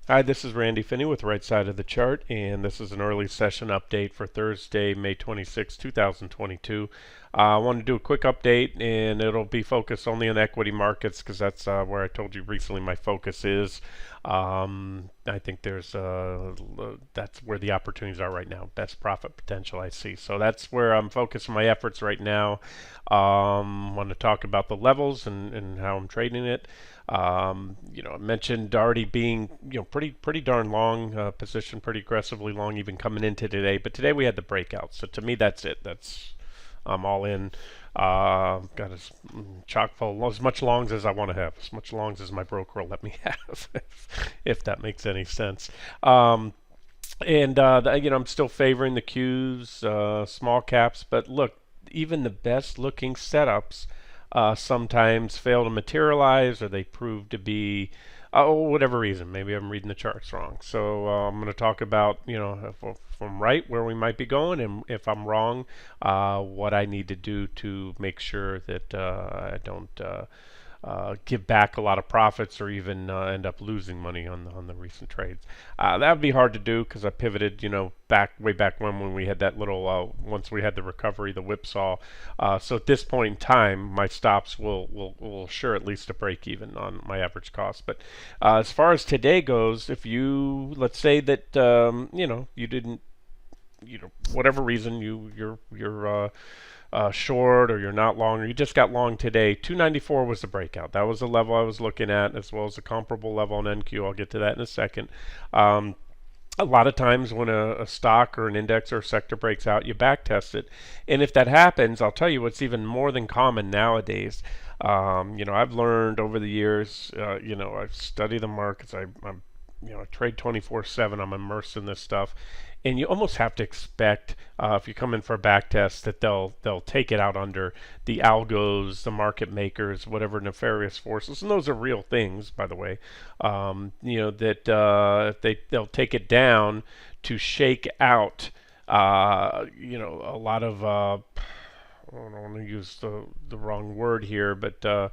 Hi, this is Randy Finney with Right Side of the Chart, and this is an early session update for Thursday, May 26, 2022. I want to do a quick update, and it'll be focused only on equity markets because that's where I told you recently my focus is. I think that's where the opportunities are right now. Best profit potential I see. So that's where I'm focusing my efforts right now. Want to talk about the levels and how I'm trading it. I mentioned already being, pretty darn long position, pretty aggressively long, even coming into today. But today we had the breakout. So to me, that's it. I'm all in. Got chock full, as much longs as I want to have, as much longs as my broker will let me have, if that makes any sense. I'm still favoring the Qs, small caps. But look, even the best looking setups sometimes fail to materialize, or they prove to be, whatever reason. Maybe I'm reading the charts wrong. So I'm going to talk about, if I'm right, where we might be going, and if I'm wrong, what I need to do to make sure that I don't give back a lot of profits or even end up losing money on the recent trades. That would be hard to do because I pivoted, way back when we had that little once we had the recovery, the whipsaw. So at this point in time, my stops will assure at least a break even on my average cost. But as far as today goes, if you let's say that you didn't, whatever reason you're short, or you're not long, or you just got long today, 294 was the breakout. That was the level I was looking at, as well as a comparable level on NQ. I'll get to that in a second. A lot of times when a stock or an index or a sector breaks out, you back test it. And if that happens, I'll tell you what's even more than common nowadays. I've learned over the years, I study the markets. I trade 24/7. I'm immersed in this stuff, and you almost have to expect, if you come in for a back test, that they'll take it out under the algos, the market makers, whatever nefarious forces, and those are real things, by the way. That they'll take it down to shake out, a lot of. I don't want to use the wrong word here, but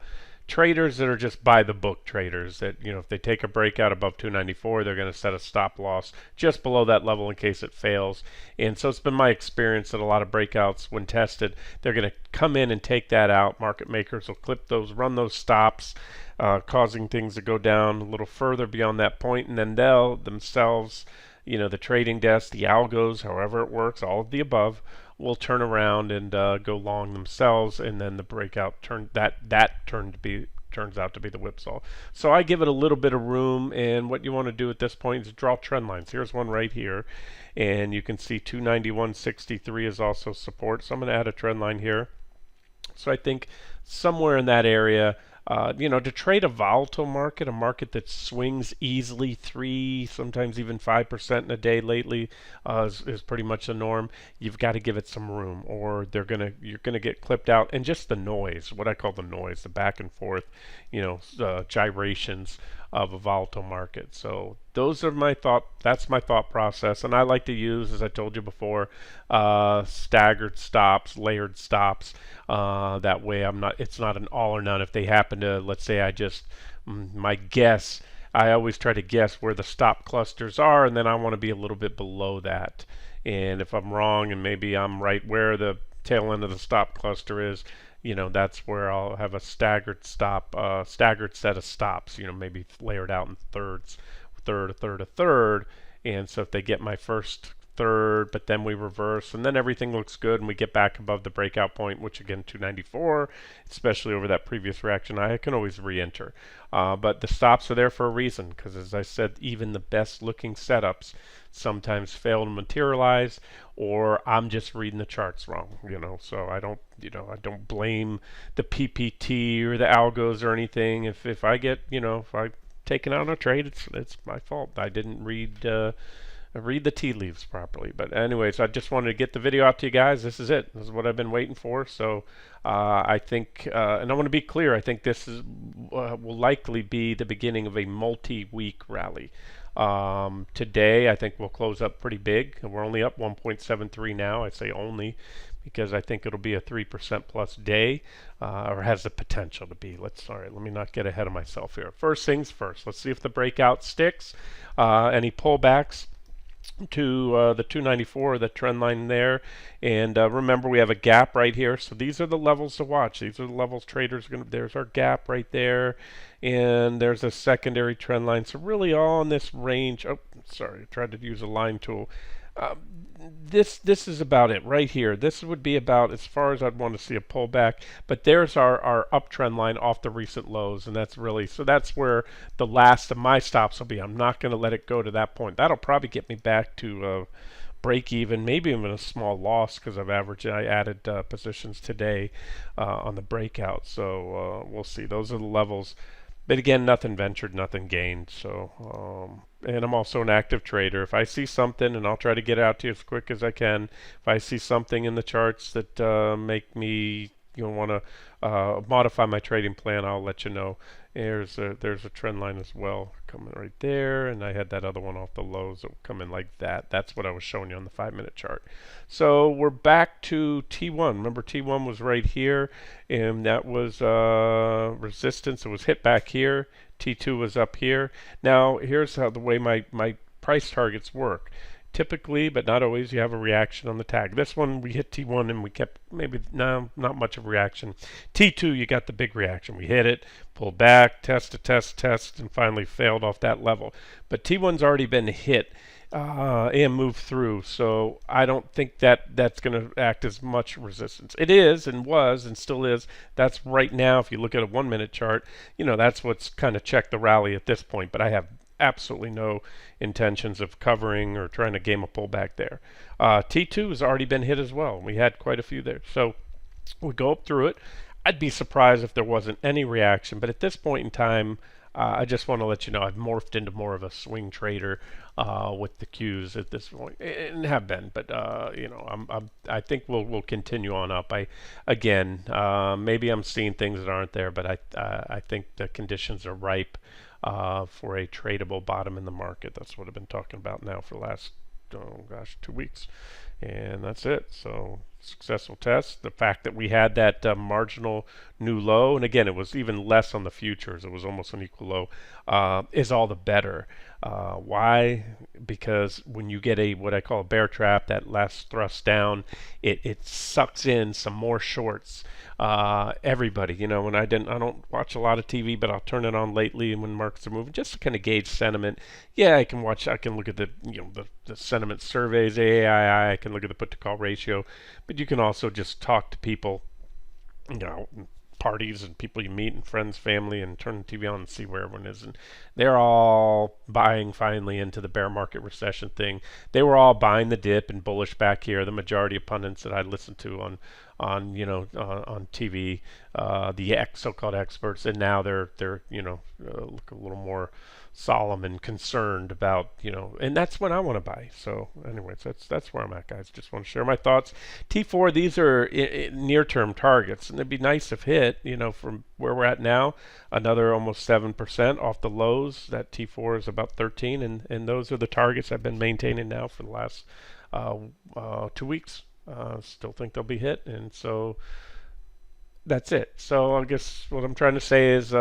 traders that are just by the book traders that, if they take a breakout above 294, they're going to set a stop loss just below that level in case it fails. And so it's been my experience that a lot of breakouts, when tested, they're going to come in and take that out. Market makers will clip those, run those stops, causing things to go down a little further beyond that point, and then they'll themselves, the trading desk, the algos, however it works, all of the above, will turn around and go long themselves, and then the breakout turns out to be the whipsaw. So I give it a little bit of room, and what you want to do at this point is draw trend lines. Here's one right here, and you can see 291.63 is also support. So I'm going to add a trend line here. So I think somewhere in that area, to trade a volatile market, a market that swings easily 3, sometimes even 5% in a day lately, is pretty much the norm. You've got to give it some room, or you're gonna get clipped out. And just the noise, what I call the noise, the back and forth, gyrations of a volatile market. So that's my thought process, and I like to use, as I told you before, staggered stops, layered stops. That way it's not an all or none. If they happen to, let's say my guess, I always try to guess where the stop clusters are, and then I want to be a little bit below that. And if I'm wrong, and maybe I'm right where the tail end of the stop cluster is, that's where I'll have a staggered set of stops, maybe layered out in thirds, a third. And so if they get my first third, but then we reverse, and then everything looks good, and we get back above the breakout point, which again, 294, especially over that previous reaction, I can always re-enter. But the stops are there for a reason, because as I said, even the best looking setups sometimes fail to materialize, or I'm just reading the charts wrong, so I don't blame the PPT or the algos or anything. If I get, if I taken out on a trade, it's my fault. I didn't read the tea leaves properly. But anyways, I just wanted to get the video out to you guys. This is it. This is what I've been waiting for. So I think, and I want to be clear, I think this will likely be the beginning of a multi-week rally. Today, I think we'll close up pretty big. We're only up 1.73 now. I say only because I think it'll be a 3% plus day, or has the potential to be. All right, let me not get ahead of myself here. First things first, let's see if the breakout sticks. Any pullbacks to the 294, the trend line there. And remember, we have a gap right here. So these are the levels to watch. These are the levels traders are going to, there's our gap right there. And there's a secondary trend line. So really all in this range. Oh, sorry, I tried to use a line tool. Um, this is about it right here. This would be about as far as I'd want to see a pullback. But there's our uptrend line off the recent lows, and that's really, so that's where the last of my stops will be. I'm not going to let it go to that point. That'll probably get me back to break even, maybe even a small loss, because I added positions today on the breakout. So we'll see. Those are the levels. But again, nothing ventured, nothing gained. So, and I'm also an active trader. If I see something, and I'll try to get out to you as quick as I can. If I see something in the charts that make me, want to modify my trading plan, I'll let you know. There's a trend line as well coming right there, and I had that other one off the lows that will come in like that. That's what I was showing you on the 5-minute chart. So we're back to T1. Remember, T1 was right here, and that was resistance. It was hit back here. T2 was up here. Now here's how the way my price targets work. Typically, but not always, you have a reaction on the tag. This one, we hit T1 and we kept not much of a reaction. T2, you got the big reaction. We hit it, pulled back, test, and finally failed off that level. But T1's already been hit and moved through, so I don't think that's going to act as much resistance. It is and was and still is. That's right now, if you look at a 1-minute chart, that's what's kind of checked the rally at this point, but I have absolutely no intentions of covering or trying to game a pullback there. T2 has already been hit as well. We had quite a few there. So we go up through it. I'd be surprised if there wasn't any reaction, but at this point in time, I just want to let you know I've morphed into more of a swing trader with the Qs at this point, and have been. But I think we'll continue on up. Maybe I'm seeing things that aren't there, but I think the conditions are ripe for a tradable bottom in the market. That's what I've been talking about now for the last 2 weeks, and that's it. So successful test. The fact that we had that marginal new low, and again, it was even less on the futures. It was almost an equal low, is all the better. Why? Because when you get what I call a bear trap, that last thrust down, it sucks in some more shorts. Everybody, when I don't watch a lot of TV, but I'll turn it on lately, and when markets are moving, just to kind of gauge sentiment. Yeah, I can look at the sentiment surveys, AAII. I can look at the put to call ratio, but you can also just talk to people, parties and people you meet and friends, family, and turn the TV on and see where everyone is. And they're all buying finally into the bear market recession thing. They were all buying the dip and bullish back here. The majority of pundits that I listened to on TV, the so-called experts, and now they're look a little more solemn and concerned about, and that's when I want to buy. So anyways, that's where I'm at, guys. Just want to share my thoughts. T4, these are near-term targets, and it'd be nice if hit, from where we're at now, another almost 7% off the lows. That T4 is about 13, and those are the targets I've been maintaining now for the last 2 weeks. Still think they'll be hit, and so that's it. So I guess what I'm trying to say is,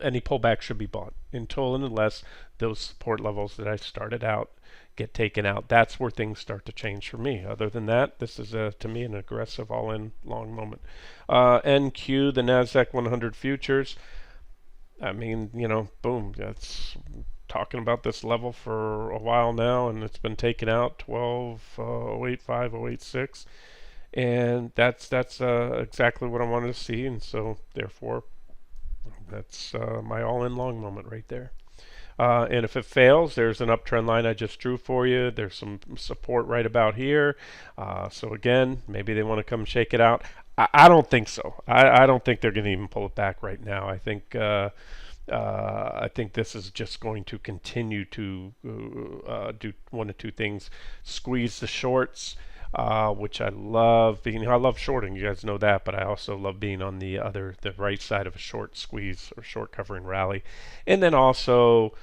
any pullback should be bought until and unless those support levels that I started out get taken out. That's where things start to change for me. Other than that, this is to me an aggressive all-in long moment. NQ, the Nasdaq 100 futures. I mean, boom. That's talking about this level for a while now, and it's been taken out 12.085, 0.86, and that's exactly what I wanted to see, and so therefore that's my all-in long moment right there. And if it fails, there's an uptrend line I just drew for you. There's some support right about here. So again, maybe they want to come shake it out. I don't think so. I don't think they're going to even pull it back right now. I think this is just going to continue to do one of two things: squeeze the shorts, which I love being. I love shorting. You guys know that, but I also love being on the right side of a short squeeze or short covering rally, and then also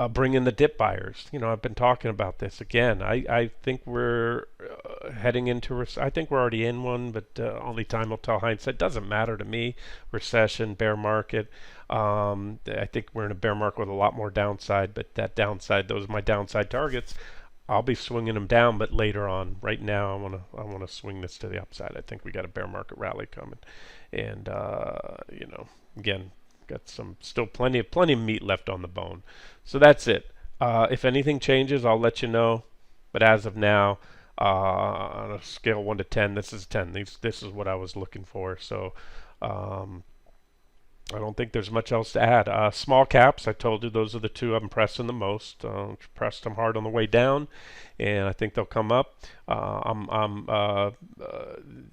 bring in the dip buyers. I've been talking about this again. I think we're heading into I think we're already in one, but only time will tell. Hindsight doesn't matter to me. Recession, bear market. I think we're in a bear market with a lot more downside, but that downside, those are my downside targets. I'll be swinging them down, but later on. Right now, I wanna swing this to the upside. I think we got a bear market rally coming, and again, got some still plenty of meat left on the bone. So that's it. If anything changes, I'll let you know. But as of now, on a scale of 1 to 10, this is 10. This is what I was looking for. So um, I don't think there's much else to add. Small caps, I told you those are the two I'm pressing the most. Pressed them hard on the way down, and I think they'll come up.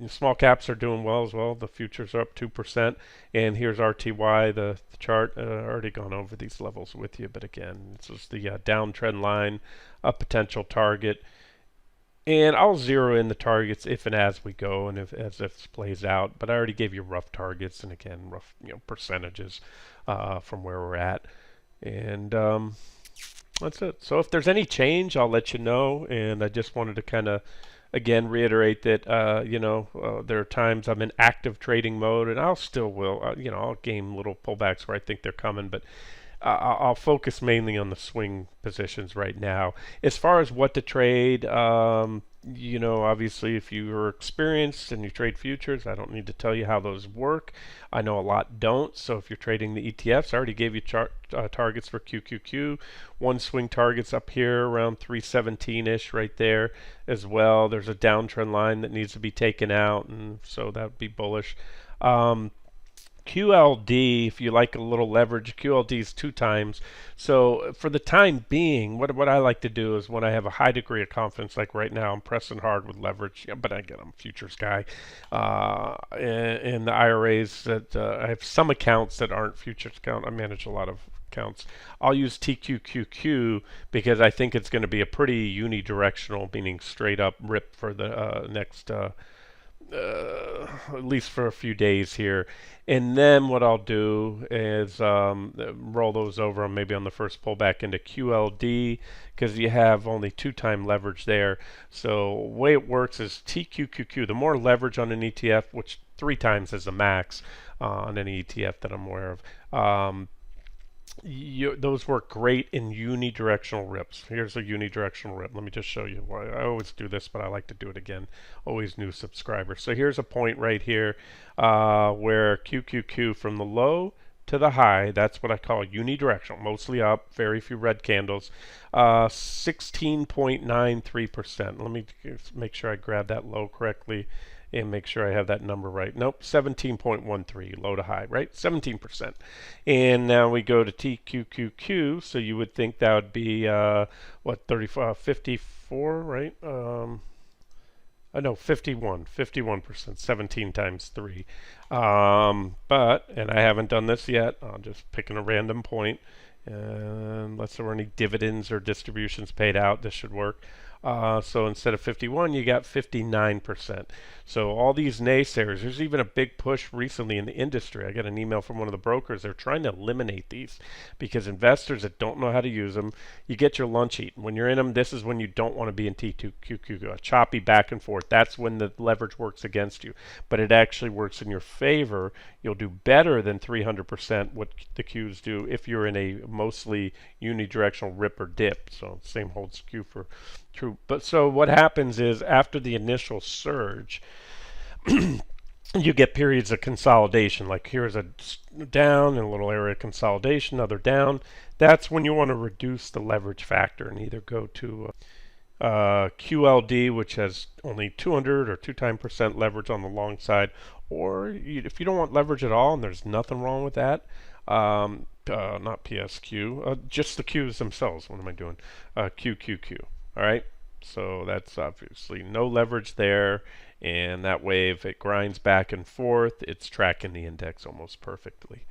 Small caps are doing well as well. The futures are up 2%, and here's RTY, the chart. Already gone over these levels with you, but again, this is the downtrend line, a potential target. And I'll zero in the targets if and as we go, and as this plays out. But I already gave you rough targets, and again, rough percentages from where we're at. And that's it. So if there's any change, I'll let you know. And I just wanted to kind of again reiterate that there are times I'm in active trading mode, and I'll still will I'll game little pullbacks where I think they're coming, but I'll focus mainly on the swing positions right now. As far as what to trade, obviously if you're experienced and you trade futures, I don't need to tell you how those work. I know a lot don't. So if you're trading the ETFs, I already gave you targets for QQQ. One swing target's up here around 317-ish right there as well. There's a downtrend line that needs to be taken out, and so that would be bullish. QLD, if you like a little leverage, QLD is 2 times. So for the time being, what I like to do is when I have a high degree of confidence, like right now, I'm pressing hard with leverage. Yeah, but again, I'm a futures guy. And the IRAs that I have some accounts that aren't futures account. I manage a lot of accounts. I'll use TQQQ because I think it's going to be a pretty unidirectional, meaning straight up rip for the next. At least for a few days here. And then what I'll do is roll those over maybe on the first pullback into QLD because you have only 2-time leverage there. So the way it works is TQQQ, the more leverage on an ETF, which 3 times is the max on any ETF that I'm aware of, those work great in unidirectional rips. Here's a unidirectional rip. Let me just show you why. I always do this, but I like to do it again. Always new subscribers. So here's a point right here where QQQ from the low to the high, that's what I call unidirectional, mostly up, very few red candles, 16.93%. Let me make sure I grab that low correctly and make sure I have that number right. Nope, 17.13, low to high, right? 17%. And now we go to TQQQ, so you would think that would be, 54, right? No, 51%, 17 times 3. And I haven't done this yet. I'm just picking a random point. Unless there were any dividends or distributions paid out, this should work. So instead of 51, you got 59%. So all these naysayers, there's even a big push recently in the industry. I got an email from one of the brokers. They're trying to eliminate these because investors that don't know how to use them, you get your lunch eaten. When you're in them, this is when you don't want to be in T2QQ, a choppy back and forth. That's when the leverage works against you. But it actually works in your favor. You'll do better than 300% what the Qs do if you're in a mostly unidirectional rip or dip. So same holds true for true. But so what happens is after the initial surge, you get periods of consolidation. Like here's a down and a little area of consolidation, another down. That's when you want to reduce the leverage factor and either go to QLD, which has only 200 or 2% leverage on the long side, or if you don't want leverage at all, and there's nothing wrong with that, not PSQ, just the Qs themselves. What am I doing? QQQ. All right. So that's obviously no leverage there, and that way if it grinds back and forth, it's tracking the index almost perfectly.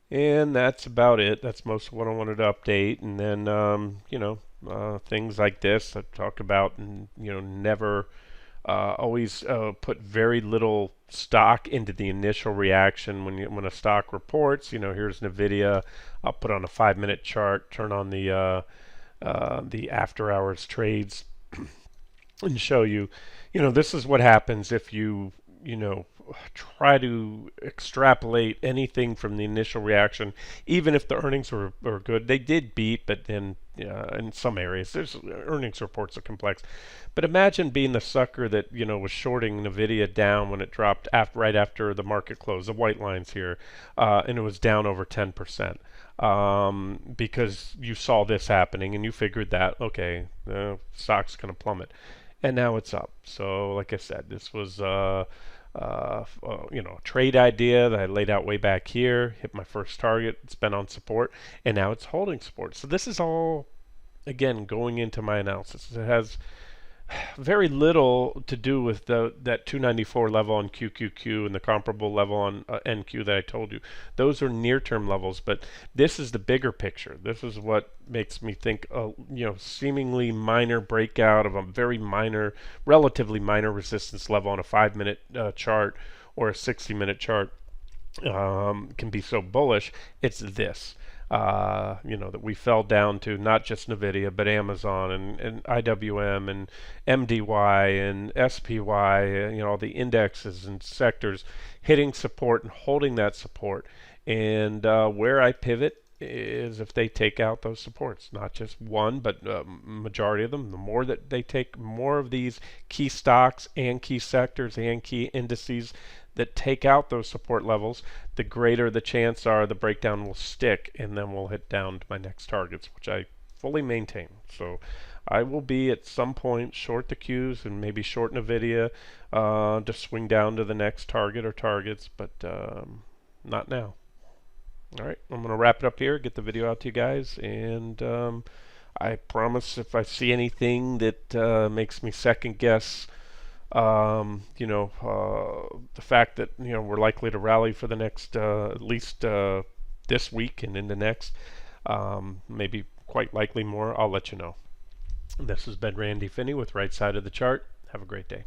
And that's about it. That's most of what I wanted to update. And then, things like this I talk about, and never Always put very little stock into the initial reaction when a stock reports. Here's Nvidia. I'll put on a 5-minute chart, turn on the after hours trades, and show you. This is what happens if you try to extrapolate anything from the initial reaction. Even if the earnings were good, they did beat, but then in some areas, there's earnings reports are complex. But imagine being the sucker that was shorting Nvidia down when it dropped right after the market closed. The white lines here, and it was down over 10%. Because you saw this happening and you figured that, okay, the stock's going to plummet, and now it's up. So like I said, this was a trade idea that I laid out way back here, hit my first target, it's been on support, and now it's holding support. So this is all, again, going into my analysis. It has very little to do with that 294 level on QQQ and the comparable level on NQ that I told you. Those are near-term levels, but this is the bigger picture. This is what makes me think, seemingly minor breakout of a very minor, relatively minor resistance level on a 5-minute chart or a 60-minute chart can be so bullish. It's this. That we fell down to not just Nvidia, but Amazon and IWM and MDY and SPY, all the indexes and sectors hitting support and holding that support. And where I pivot is if they take out those supports, not just one, but majority of them. The more that they take, more of these key stocks and key sectors and key indices that take out those support levels, the greater the chance are the breakdown will stick, and then we'll hit down to my next targets, which I fully maintain. So I will be at some point short the Qs and maybe short Nvidia to swing down to the next target or targets, but not now. All right, I'm going to wrap it up here, get the video out to you guys, and I promise if I see anything that makes me second guess the fact that we're likely to rally for the next at least this week and into next, maybe quite likely more, I'll let you know. This has been Randy Finney with Right Side of the Chart. Have a great day.